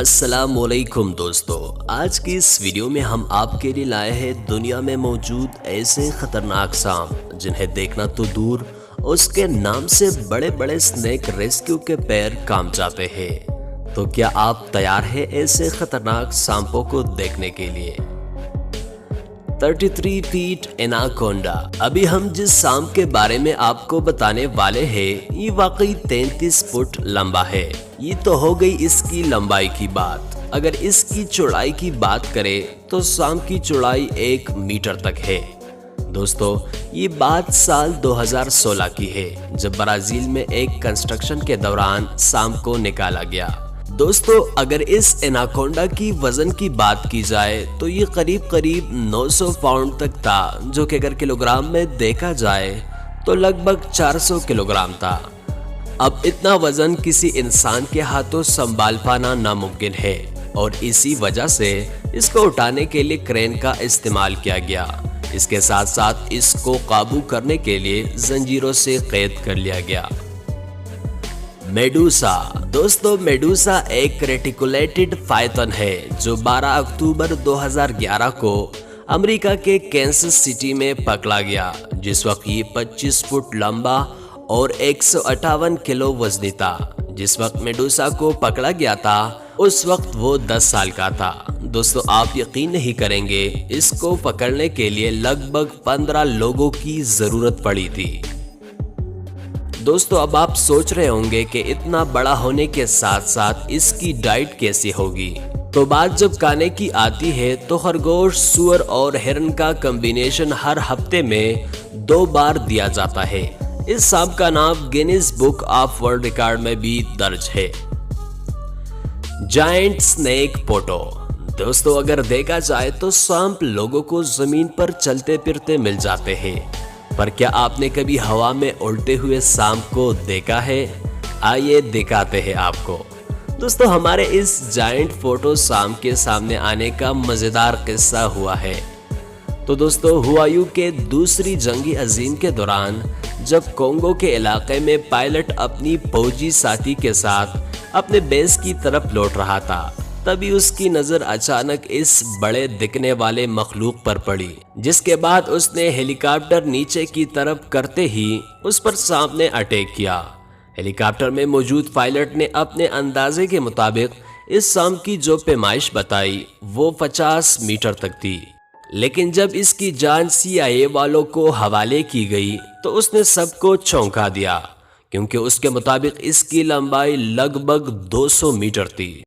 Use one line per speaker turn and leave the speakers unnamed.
अस्सलामुअलैकुम दोस्तों, आज की इस वीडियो में हम आपके लिए लाए हैं दुनिया में मौजूद ऐसे खतरनाक सांप जिन्हें देखना तो दूर, उसके नाम से बड़े बड़े स्नेक रेस्क्यू के पैर काम जाते हैं। तो क्या आप तैयार हैं ऐसे खतरनाक सांपों को देखने के लिए? 33 फीट एनाकोंडा। अभी हम जिस सांप के बारे में आपको बताने वाले हैं ये वाकई 33 फुट लंबा है। ये तो हो गई इसकी लंबाई की बात। अगर इसकी चौड़ाई की बात करें तो सांप की चौड़ाई 1 मीटर तक है। दोस्तों, ये बात साल 2016 की है जब ब्राजील में एक कंस्ट्रक्शन के दौरान सांप को निकाला गया। दोस्तों, अगर इस एनाकोंडा की वजन की बात की जाए तो ये करीब 900 पाउंड तक था, जो कि अगर किलोग्राम में देखा जाए तो लगभग 400 किलोग्राम था। अब इतना वजन किसी इंसान के हाथों संभाल पाना नामुमकिन है और इसी वजह से इसको उठाने के लिए क्रेन का इस्तेमाल किया गया। इसके साथ साथ इसको काबू करने के लिए जंजीरों से कैद कर लिया गया। मेडूसा। दोस्तों, मेडूसा एक रेटिकुलेटेड पाइथन है जो 12 अक्टूबर 2011 को अमेरिका के कैंसस सिटी में पकड़ा गया, जिस वक्त ये 25 फुट लंबा और 158 किलो वजनी था। जिस वक्त मेडूसा को पकड़ा गया था उस वक्त वो 10 साल का था। दोस्तों, आप यकीन नहीं करेंगे, इसको पकड़ने के लिए लगभग 15 लोगों की जरूरत पड़ी थी। दोस्तों, अब आप सोच रहे होंगे कि इतना बड़ा होने के साथ साथ इसकी डाइट कैसी होगी। तो बात जब खाने की आती है तो खरगोश, सुअर और हिरन का कॉम्बिनेशन हर हफ्ते में 2 बार दिया जाता है। इस सांप का नाम Guinness book of world record में भी दर्ज है। जायंट स्नेक पोटो। दोस्तों, अगर देखा जाए तो सांप लोगों को जमीन पर चलते फिरते मिल जाते हैं, पर क्या आपने कभी हवा में उड़ते हुए सांप को देखा है? आइए दिखाते हैं आपको। दोस्तों, हमारे इस जायंट फोटो सांप के सामने आने का मजेदार किस्सा हुआ है। तो दोस्तों, हुआयू के दूसरी जंगी अजीम के दौरान जब कोंगो के इलाके में पायलट अपनी फौजी साथी के साथ अपने बेस की तरफ लौट रहा था, तभी उसकी नजर अचानक इस बड़े दिखने वाले मखलूक पर पड़ी, जिसके बाद उसने हेलीकॉप्टर नीचे की तरफ करते ही उस पर सांप ने अटैक किया। हेलीकॉप्टर में मौजूद पायलट ने अपने अंदाजे के मुताबिक इस सांप की जो पैमाइश बताई वो 50 मीटर तक थी, लेकिन जब इसकी जांच CIA वालों को हवाले की गई तो उसने सबको चौंका दिया, क्योंकि उसके मुताबिक इसकी लंबाई लगभग 200 मीटर थी।